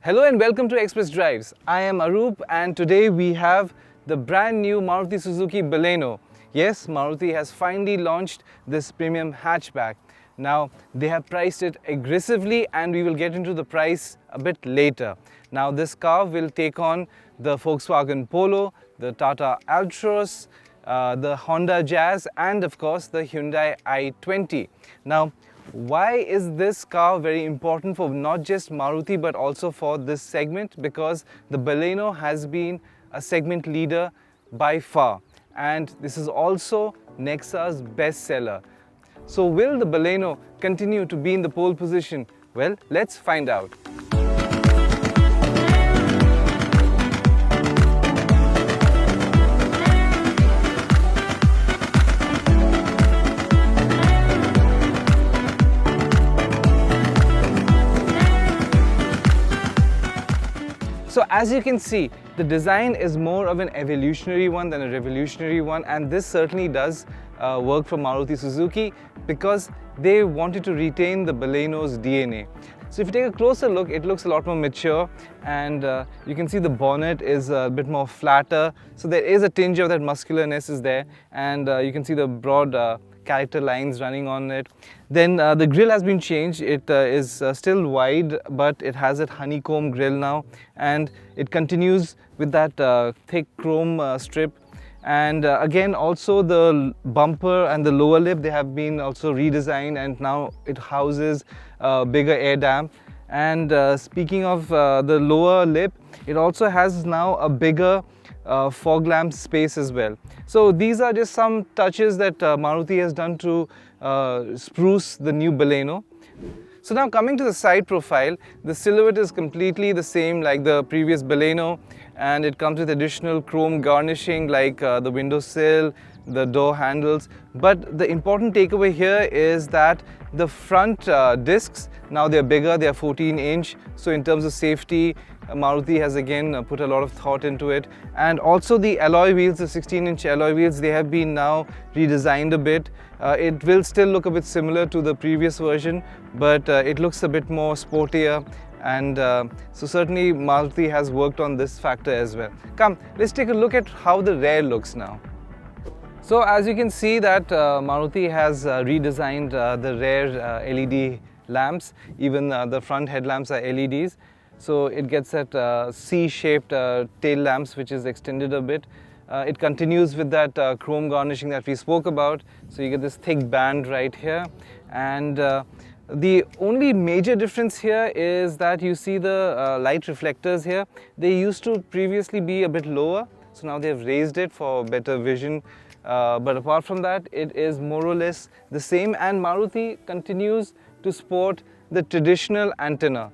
Hello and welcome to Express Drives. I am Arup and today we have the brand new Maruti Suzuki Baleno. Yes, Maruti has finally launched this premium hatchback. Now they have priced it aggressively and we will get into the price a bit later. Now this car will take on the Volkswagen Polo, the Tata Altroz, the Honda Jazz and of course the Hyundai i20. Now why is this car very important for not just Maruti but also for this segment? Because the Baleno has been a segment leader by far and this is also NEXA's bestseller. So will the Baleno continue to be in the pole position? Well, let's find out. So as you can see, the design is more of an evolutionary one than a revolutionary one, and this certainly does work for Maruti Suzuki because they wanted to retain the Baleno's DNA. So if you take a closer look, it looks a lot more mature and you can see the bonnet is a bit more flatter. So there is a tinge of that muscularness is there, and you can see the broad character lines running on it. Then the grille has been changed. It is still wide, but it has that honeycomb grille now, and it continues with that thick chrome strip. And again, also the bumper and the lower lip, they have been also redesigned, and now it houses a bigger air dam. And speaking of the lower lip, it also has now a bigger fog lamp space as well. So these are just some touches that Maruti has done to spruce the new Baleno. So now coming to the side profile, the silhouette is completely the same like the previous Baleno, and it comes with additional chrome garnishing like the windowsill, the door handles. But the important takeaway here is that the front discs, now they're bigger, they're 14-inch. So in terms of safety, Maruti has again put a lot of thought into it. And also the alloy wheels, the 16-inch alloy wheels, they have been now redesigned a bit. It will still look a bit similar to the previous version, but it looks a bit more sportier. And so certainly Maruti has worked on this factor as well. Come, let's take a look at how the rear looks now. So as you can see that Maruti has redesigned the rear LED lamps. Even the front headlamps are LEDs. So it gets that C-shaped tail lamps which is extended a bit. It continues with that chrome garnishing that we spoke about. So you get this thick band right here. And the only major difference here is that you see the light reflectors here. They used to previously be a bit lower. So now they've raised it for better vision. But apart from that, it is more or less the same, and Maruti continues to sport the traditional antenna.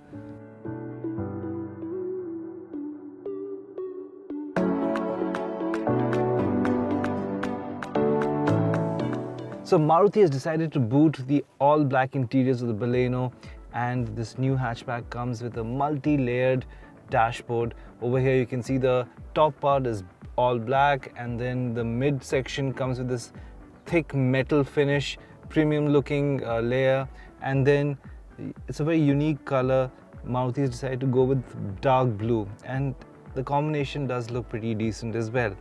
So Maruti has decided to boot the all-black interiors of the Baleno, and this new hatchback comes with a multi-layered dashboard. Over here you can see the top part is all black, and then the mid section comes with this thick metal finish, premium looking layer, and then it's a very unique color. Maruti has decided to go with dark blue, and the combination does look pretty decent as well.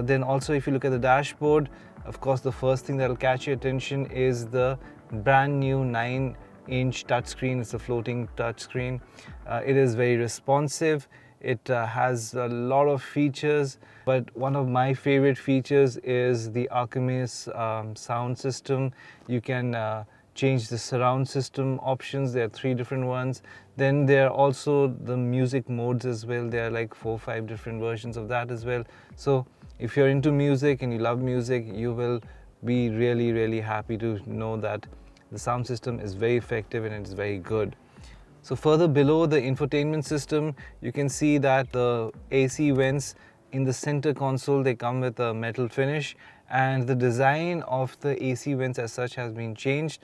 Then also if you look at the dashboard, of course the first thing that will catch your attention is the brand new 9-inch touchscreen. It's a floating touchscreen. It is very responsive. It has a lot of features, but one of my favorite features is the Archimedes sound system. You can change the surround system options. There are 3 different ones. Then there are also the music modes as well. There are like 4 or 5 different versions of that as well. So if you're into music and you love music, you will be really happy to know that the sound system is very effective and it's very good. So further below the infotainment system, you can see that the AC vents in the center console, they come with a metal finish, and the design of the AC vents as such has been changed.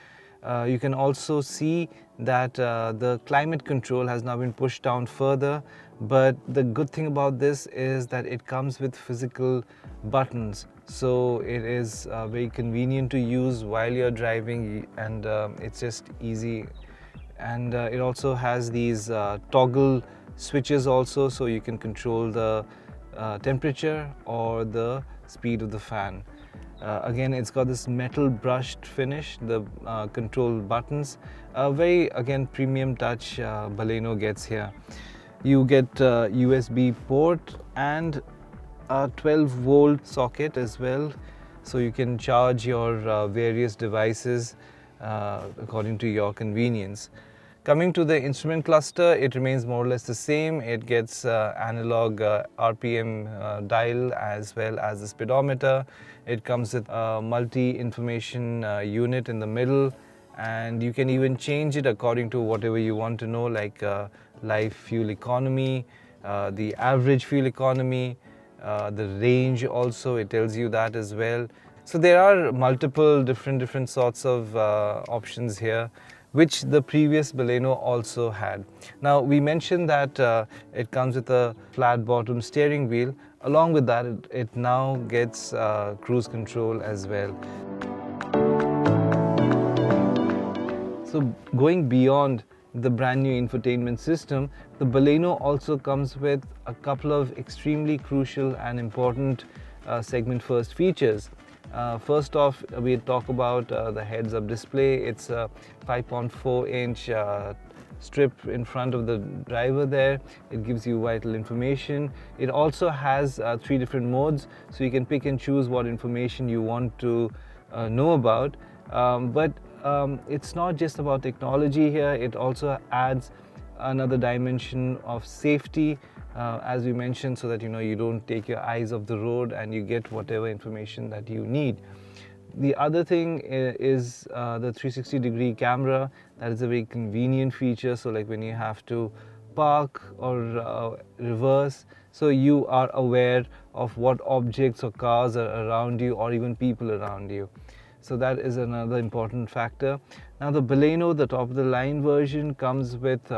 You can also see that the climate control has now been pushed down further, but the good thing about this is that it comes with physical buttons, so it is very convenient to use while you're driving, and it's just easy and it also has these toggle switches also, so you can control the temperature or the speed of the fan. Again, it's got this metal brushed finish, the control buttons. Very, again, premium touch Baleno gets here. You get a USB port and a 12-volt socket as well, so you can charge your various devices according to your convenience. Coming to the instrument cluster, it remains more or less the same. It gets analog RPM dial as well as the speedometer. It comes with a multi-information unit in the middle, and you can even change it according to whatever you want to know, like life fuel economy, the average fuel economy, the range also, it tells you that as well. So there are multiple different sorts of options here, which the previous Baleno also had. Now, we mentioned that it comes with a flat bottom steering wheel. Along with that, it now gets cruise control as well. So going beyond the brand new infotainment system, the Baleno also comes with a couple of extremely crucial and important segment first features. First off, we talk about the heads-up display. It's a 5.4-inch strip in front of the driver there. It gives you vital information. It also has 3 different modes, so you can pick and choose what information you want to know about. But it's not just about technology here. It also adds another dimension of safety, as we mentioned, so that you don't take your eyes off the road and you get whatever information that you need. The other thing is the 360-degree camera. That is a very convenient feature. So like when you have to park or reverse, so you are aware of what objects or cars are around you, or even people around you. So that is another important factor. Now the Baleno, the top of the line version, comes with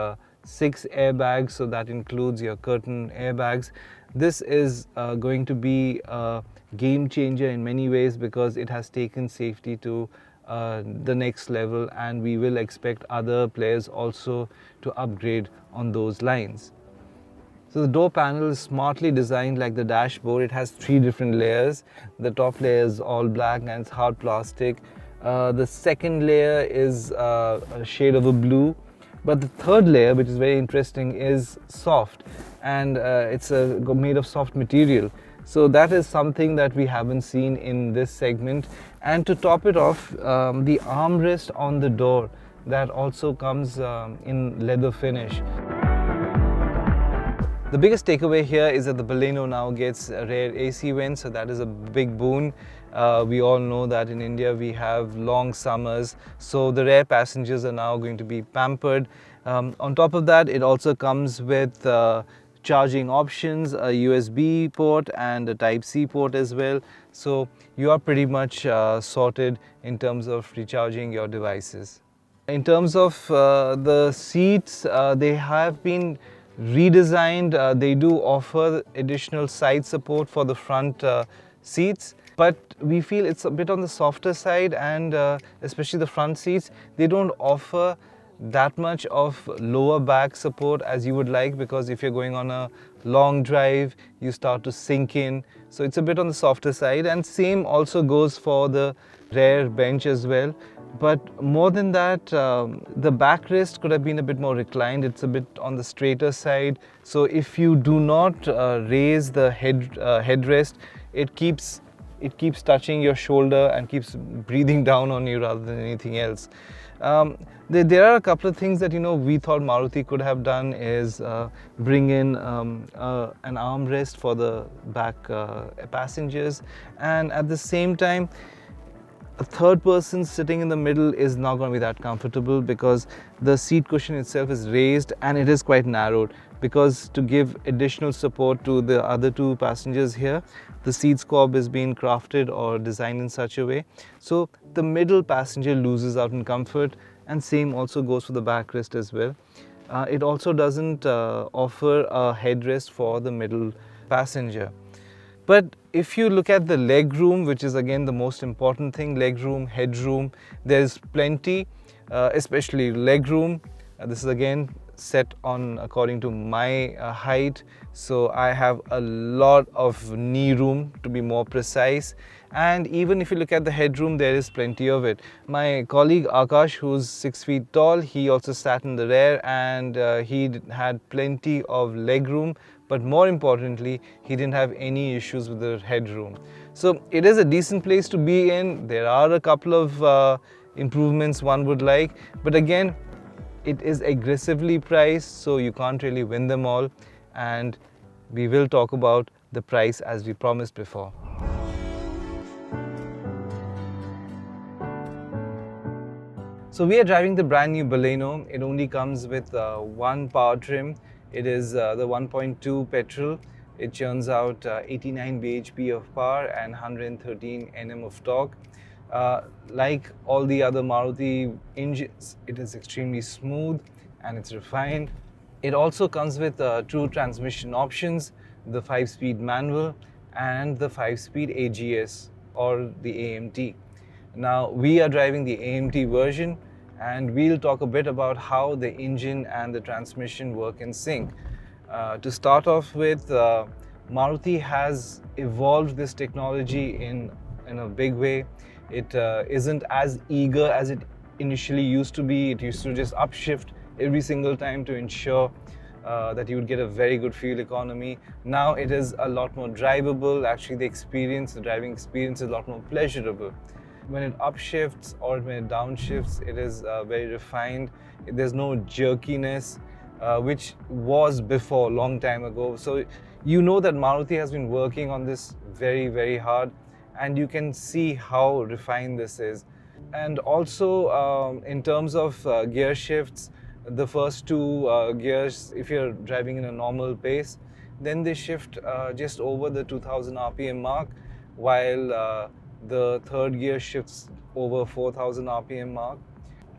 6 airbags, so that includes your curtain airbags. This is going to be a game changer in many ways, because it has taken safety to the next level, and we will expect other players also to upgrade on those lines. So the door panel is smartly designed like the dashboard. It has 3 different layers. The top layer is all black and it's hard plastic. The second layer is a shade of a blue. But the third layer, which is very interesting, is soft, and it's made of soft material. So that is something that we haven't seen in this segment. And to top it off, the armrest on the door, that also comes in leather finish. The biggest takeaway here is that the Baleno now gets rear AC vents, so that is a big boon. We all know that in India we have long summers, so the rear passengers are now going to be pampered. On top of that, it also comes with charging options, a USB port and a Type-C port as well. So you are pretty much sorted in terms of recharging your devices. In terms of the seats, they have been redesigned. They do offer additional side support for the front seats, but we feel it's a bit on the softer side, and especially the front seats, they don't offer that much of lower back support as you would like, because if you're going on a long drive, you start to sink in. So it's a bit on the softer side, and same also goes for the rear bench as well. But more than that, the backrest could have been a bit more reclined. It's a bit on the straighter side. So if you do not raise the headrest, it keeps touching your shoulder and keeps breathing down on you rather than anything else. There are a couple of things that we thought Maruti could have done is bring in an armrest for the back passengers, and at the same time, a third person sitting in the middle is not going to be that comfortable, because the seat cushion itself is raised and it is quite narrowed, because to give additional support to the other 2 passengers here, the seat squab is being crafted or designed in such a way so the middle passenger loses out in comfort, and same also goes for the backrest as well. It also doesn't offer a headrest for the middle passenger. But if you look at the leg room, which is again the most important thing, leg room, headroom, there's plenty, especially leg room. This is again set on according to my height, so I have a lot of knee room, to be more precise. And even if you look at the headroom, there is plenty of it. My colleague Akash, who's 6 feet tall, he also sat in the rear, and he had plenty of leg room, but more importantly, he didn't have any issues with the headroom. So it is a decent place to be in. There are a couple of improvements one would like, but again, it is aggressively priced, so you can't really win them all, and we will talk about the price as we promised before. So we are driving the brand new Baleno. It only comes with one power trim. It is the 1.2 petrol. It churns out 89 bhp of power and 113 Nm of torque. Like all the other Maruti engines, it is extremely smooth and it's refined. It also comes with two transmission options, the 5-speed manual and the 5-speed AGS or the AMT. Now we are driving the AMT version, and we'll talk a bit about how the engine and the transmission work in sync. To start off with, Maruti has evolved this technology in a big way. It isn't as eager as it initially used to be. It used to just upshift every single time to ensure that you would get a very good fuel economy. Now it is a lot more drivable. Actually, the driving experience is a lot more pleasurable. When it upshifts or when it downshifts, it is very refined. There's no jerkiness, which was before, long time ago. So you know that Maruti has been working on this very, very hard, and you can see how refined this is. And also in terms of gear shifts, the first two gears, if you're driving in a normal pace, then they shift just over the 2000 RPM mark, while the third gear shifts over 4000 RPM mark.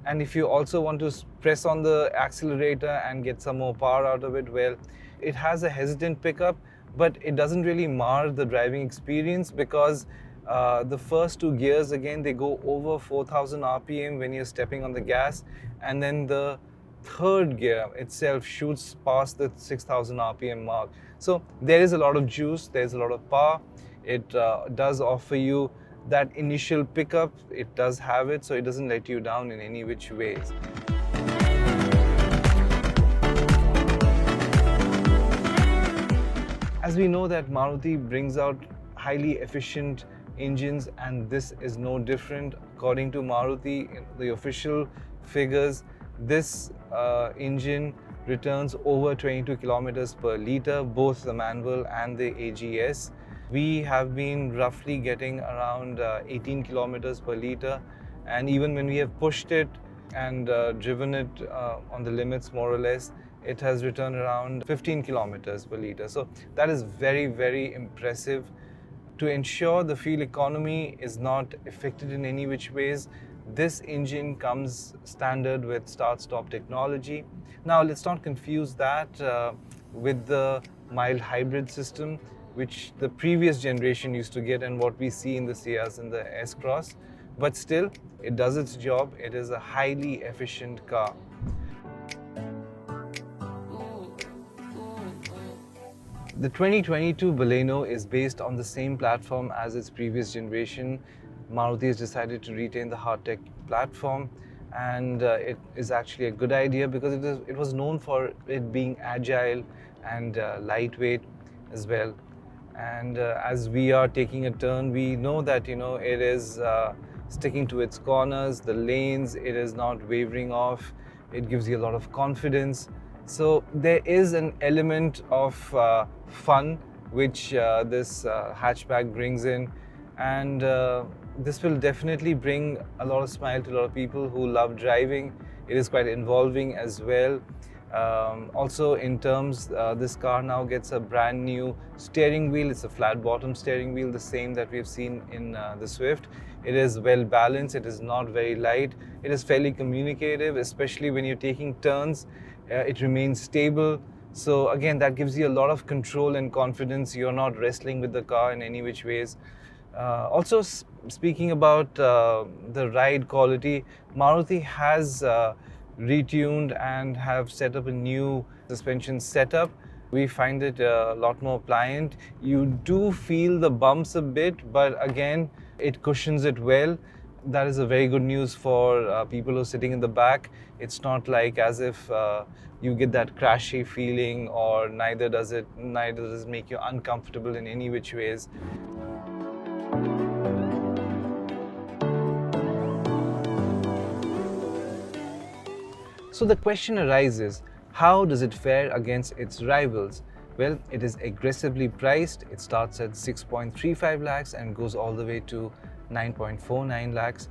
And if you also want to press on the accelerator and get some more power out of it, well, it has a hesitant pickup, but it doesn't really mar the driving experience, because the first two gears, again, they go over 4000 RPM when you're stepping on the gas, and then the third gear itself shoots past the 6000 RPM mark. So there is a lot of juice, there's a lot of power. It does offer you that initial pickup. It does have it, so it doesn't let you down in any which ways. As we know that Maruti brings out highly efficient engines, and this is no different. According to Maruti, the official figures, this engine returns over 22 kilometers per liter, both the manual and the AGS. We have been roughly getting around 18 kilometers per liter, and even when we have pushed it and driven it on the limits more or less, it has returned around 15 kilometers per liter. So that is very, very impressive. To ensure the fuel economy is not affected in any which ways, this engine comes standard with start-stop technology. Now let's not confuse that with the mild hybrid system, which the previous generation used to get, and what we see in the Ciaz and the S-Cross. But still, it does its job. It is a highly efficient car. The 2022 Baleno is based on the same platform as its previous generation. Maruti has decided to retain the hardtech platform, and it is actually a good idea, because it was known for it being agile and lightweight as well. And as we are taking a turn, we know that it is sticking to its corners, the lanes. It is not wavering off. It gives you a lot of confidence. So there is an element of fun which this hatchback brings in, and this will definitely bring a lot of smile to a lot of people who love driving. It is quite involving as well. Also, in terms, this car now gets a brand new steering wheel. It's a flat bottom steering wheel, the same that we've seen in the Swift. It is well balanced. It is not very light. It is fairly communicative, especially when you're taking turns. It remains stable. So again, that gives you a lot of control and confidence. You're not wrestling with the car in any which ways. Also, speaking about the ride quality, Maruti has retuned and have set up a new suspension setup. We find it a lot more pliant. You do feel the bumps a bit, but again, it cushions it well. That is a very good news for people who are sitting in the back. It's not like as if you get that crashy feeling, or neither does it make you uncomfortable in any which ways. So the question arises, how does it fare against its rivals? Well, it is aggressively priced. It starts at 6.35 lakhs and goes all the way to 9.49 lakhs,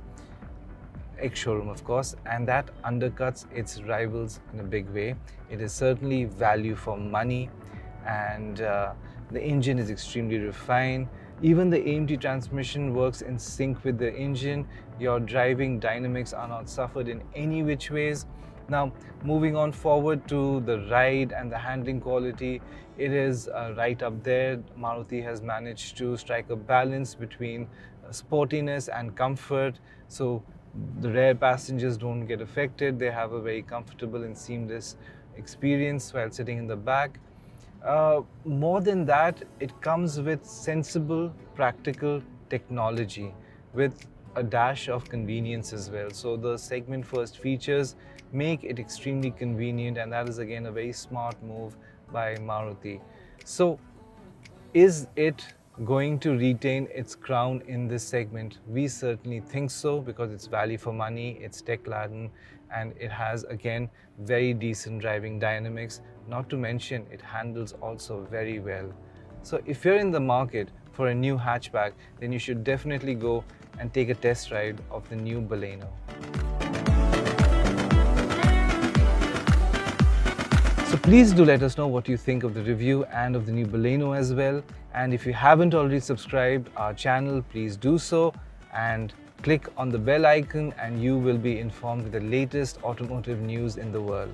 ex-showroom of course, and that undercuts its rivals in a big way. It is certainly value for money, and the engine is extremely refined. Even the AMT transmission works in sync with the engine. Your driving dynamics are not suffered in any which ways. Now, moving on forward to the ride and the handling quality, it is right up there. Maruti has managed to strike a balance between sportiness and comfort, so the rear passengers don't get affected. They have a very comfortable and seamless experience while sitting in the back. More than that, it comes with sensible, practical technology with a dash of convenience as well. So the segment first features make it extremely convenient, and that is again a very smart move by Maruti. So is it going to retain its crown in this segment? We certainly think so, because it's value for money, it's tech-laden, and it has again very decent driving dynamics. Not to mention, it handles also very well. So if you're in the market for a new hatchback, then you should definitely go and take a test ride of the new Baleno. So please do let us know what you think of the review and of the new Baleno as well. And if you haven't already subscribed our channel, please do so and click on the bell icon, and you will be informed with the latest automotive news in the world.